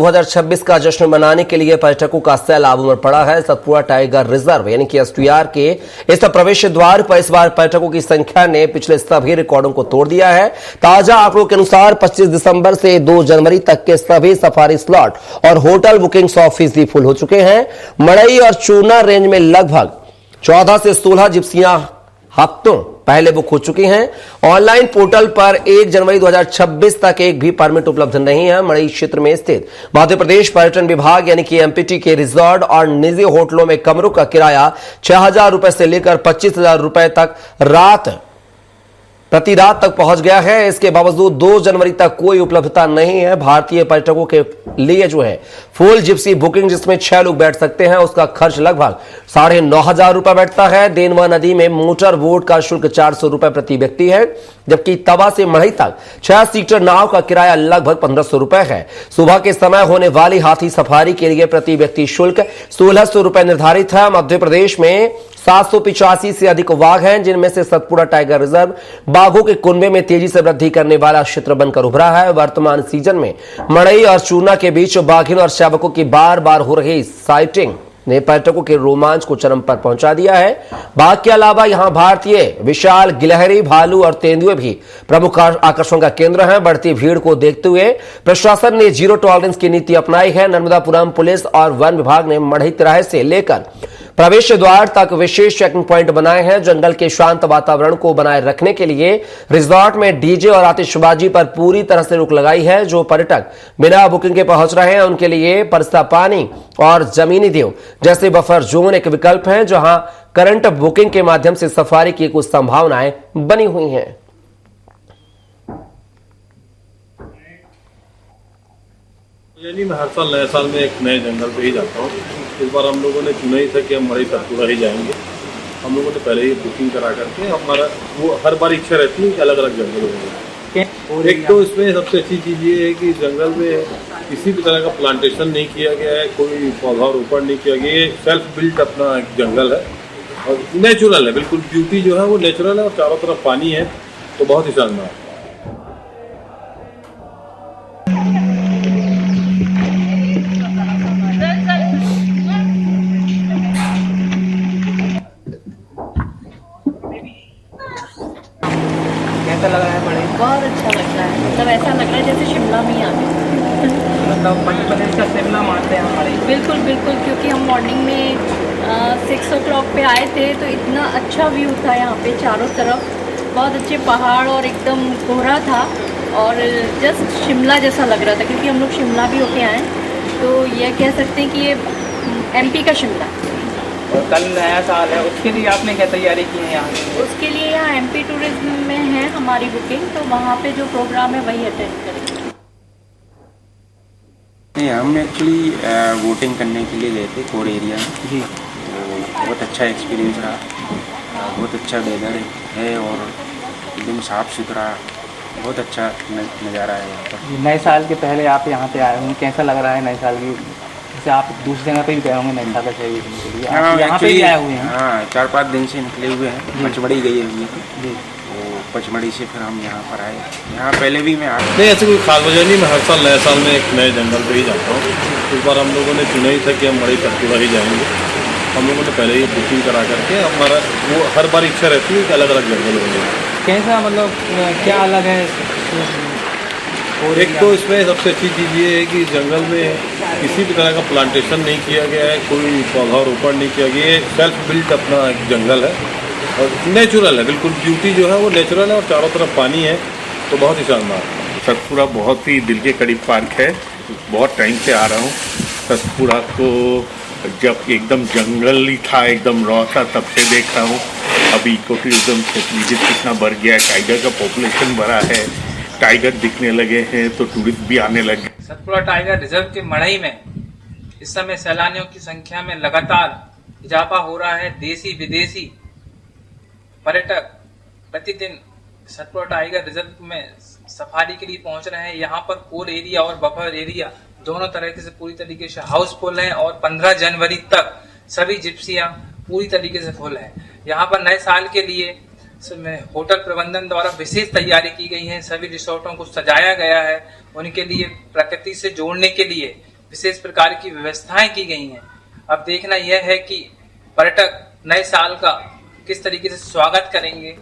2026 का जश्न मनाने के लिए पर्यटकों का सैलाब उमड़ पड़ा है। सतपुड़ा टाइगर रिजर्व यानी कि एसटीआर के इस प्रवेश द्वार पर इस बार पर्यटकों की संख्या ने पिछले सभी रिकॉर्डों को तोड़ दिया है। ताजा आंकड़ों के अनुसार 25 दिसंबर से 2 जनवरी तक के सभी सफारी स्लॉट और होटल बुकिंग 100% फुल हो चुके हैं। मड़ई और चूना रेंज में लगभग 14 से 16 जिप्सियां हफ्तों पहले बुक हो चुकी हैं। ऑनलाइन पोर्टल पर 1 जनवरी 2026 तक एक भी परमिट उपलब्ध नहीं है। मड़ई क्षेत्र में स्थित मध्य प्रदेश पर्यटन विभाग यानी कि एमपीटी के रिजॉर्ट और निजी होटलों में कमरों का किराया 6,000 रुपए से लेकर 25,000 रुपए तक प्रति रात तक पहुंच गया है। इसके बावजूद 2 जनवरी तक कोई उपलब्धता नहीं है। भारतीय पर्यटकों के लिए जो है फुल जिप्सी बुकिंग जिसमें 6 लोग बैठ सकते हैं उसका खर्च लगभग 9,500 रुपए बैठता है। देनवा नदी में मोटर बोट का शुल्क 400 रुपए प्रति व्यक्ति है, जबकि तवा से मढ़ई तक 6 सीटर नाव का किराया लगभग 1,500 रुपए है। सुबह के समय होने वाली हाथी सफारी के लिए प्रति व्यक्ति शुल्क 1,600 रुपए निर्धारित है। मध्य प्रदेश में 785 से अधिक बाघ हैं, जिनमें से सतपुड़ा टाइगर रिजर्व बाघों के कुनबे में तेजी से वृद्धि करने वाला क्षेत्र बनकर उभरा है। वर्तमान सीजन में मड़ई और चूना के बीच बाघिन और शावकों की बार बार हो रही साइटिंग ने पर्यटकों के रोमांच को चरम पर पहुंचा दिया है। बाघ के अलावा यहां भारतीय विशाल गिलहरी, भालू और तेंदुए भी प्रमुख आकर्षण का केंद्र हैं। बढ़ती भीड़ को देखते हुए प्रशासन ने जीरो टॉलरेंस की नीति अपनाई है। नर्मदापुरम पुलिस और वन विभाग ने मढ़ई तिराहे से लेकर प्रवेश द्वार तक विशेष चेकिंग पॉइंट बनाए हैं। जंगल के शांत वातावरण को बनाए रखने के लिए रिजॉर्ट में डीजे और आतिशबाजी पर पूरी तरह से रोक लगाई है। जो पर्यटक बिना बुकिंग के पहुंच रहे हैं उनके लिए परसा पानी और जमीनी देव जैसे बफर जोन एक विकल्प है, जहां करंट बुकिंग के माध्यम से सफारी की कुछ संभावनाएं बनी हुई हैं। यानी मैं हर साल नए साल में एक नए जंगल पे ही जाता हूँ। इस बार हम लोगों ने चुना ही था कि हम मड़ई सतपुड़ा ही जाएंगे। हम लोगों ने पहले ही बुकिंग करा करके हमारा वो हर बार इच्छा रहती है कि अलग अलग जंगल होंगे। एक तो इसमें सबसे अच्छी चीज़ ये है कि जंगल में किसी भी तरह का प्लांटेशन नहीं किया गया है, कोई पौधारोपण नहीं किया गया। ये सेल्फ बिल्ट अपना एक जंगल है और नेचुरल है, बिल्कुल ब्यूटी जो है वो नेचुरल है और चारों तरफ पानी है, तो बहुत ही शानदार है। कैसा लग रहा है मड़ई? बहुत अच्छा लग रहा है, मतलब ऐसा लग रहा है जैसे शिमला में ही आ गए। मतलब मध्य प्रदेश का शिमला मानते हैं मड़ई? बिल्कुल बिल्कुल, क्योंकि हम मॉर्निंग में 6 o'clock पे आए थे तो इतना अच्छा व्यू था यहाँ पे चारों तरफ, बहुत अच्छे पहाड़ और एकदम कोहरा था और जस्ट शिमला जैसा लग रहा था, क्योंकि हम लोग शिमला भी होके आए तो ये कह सकते हैं कि ये एमपी का शिमला। और कल नया साल है, उसके लिए आपने क्या तैयारी की है यहाँ? उसके लिए यहाँ एमपी टूरिज्म में है हमारी बुकिंग, तो वहाँ पे जो प्रोग्राम है वही अटेंड करेंगे। नहीं, हम एक्चुअली वोटिंग करने के लिए गए थे कोर एरिया में जी। तो बहुत अच्छा एक्सपीरियंस रहा, बहुत अच्छा वेदर है और एकदम साफ़ सुथरा, बहुत अच्छा नज़ारा है यहाँ पर। नए साल के पहले आप यहाँ पे आए होंगे, कैसा लग रहा है नए साल की? जैसे आप दूसरी जगह पे भी गए होंगे नए साल का सेलिब्रेशन के लिए, आप यहाँ पे भी आए हुए हैं? हाँ, 4-5 दिन से निकले हुए हैं। पचमढ़ी गए हुए थे जी, तो पचमढ़ी से फिर हम यहाँ पर आए। यहाँ पहले भी मैं आया नहीं, ऐसे कोई खास वजह नहीं। मैं हर साल नए साल में एक नए जंगल पे ही जाता हूँ। इस बार हम लोगों ने चुना ही था कि हम मड़ई सतपुड़ा ही जाएंगे। हम लोगों ने पहले ही बुकिंग करा करके हमारा वो हर बार इच्छा रहती है कि अलग अलग जंगल होंगे। कैसा मतलब क्या अलग है? एक तो इसमें सबसे अच्छी चीज़ ये है कि जंगल में किसी भी तरह का प्लांटेशन नहीं किया गया है, कोई पौधारोपण नहीं किया गया। ये सेल्फ बिल्ट अपना एक जंगल है और नेचुरल है, बिल्कुल ब्यूटी जो है वो नेचुरल है और चारों तरफ पानी है, तो बहुत ही शानदार है। सतपुड़ा बहुत ही दिल के करीब पार्क है। बहुत टाइम से आ रहा हूँ सतपुड़ा को, जब एकदम जंगल ही था, एकदम रॉ था, तब से देख रहा हूँ। अभी इको टूरिज्म विजिट कितना बढ़ गया है, टाइगर का पॉपुलेशन बढ़ा है, टाइगर दिखने लगे हैं तो टूरिस्ट भी आने लगे। सतपुड़ा टाइगर रिजर्व के मड़ई में इस समय सैलानियों की संख्या में लगातार इजाफा हो रहा है। देसी विदेशी पर्यटक प्रतिदिन सतपुड़ा टाइगर रिजर्व में सफारी के लिए पहुंच रहे हैं। यहाँ पर कोर एरिया और बफर एरिया दोनों तरीके से पूरी तरीके से हाउसफुल है और 15 जनवरी तक सभी जिप्सियां पूरी तरीके से फुल है। यहाँ पर नए साल के लिए होटल प्रबंधन द्वारा विशेष तैयारी की गई है। सभी रिसोर्टों को सजाया गया है, उनके लिए प्रकृति से जोड़ने के लिए विशेष प्रकार की व्यवस्थाएं की गई हैं। अब देखना यह है कि पर्यटक नए साल का किस तरीके से स्वागत करेंगे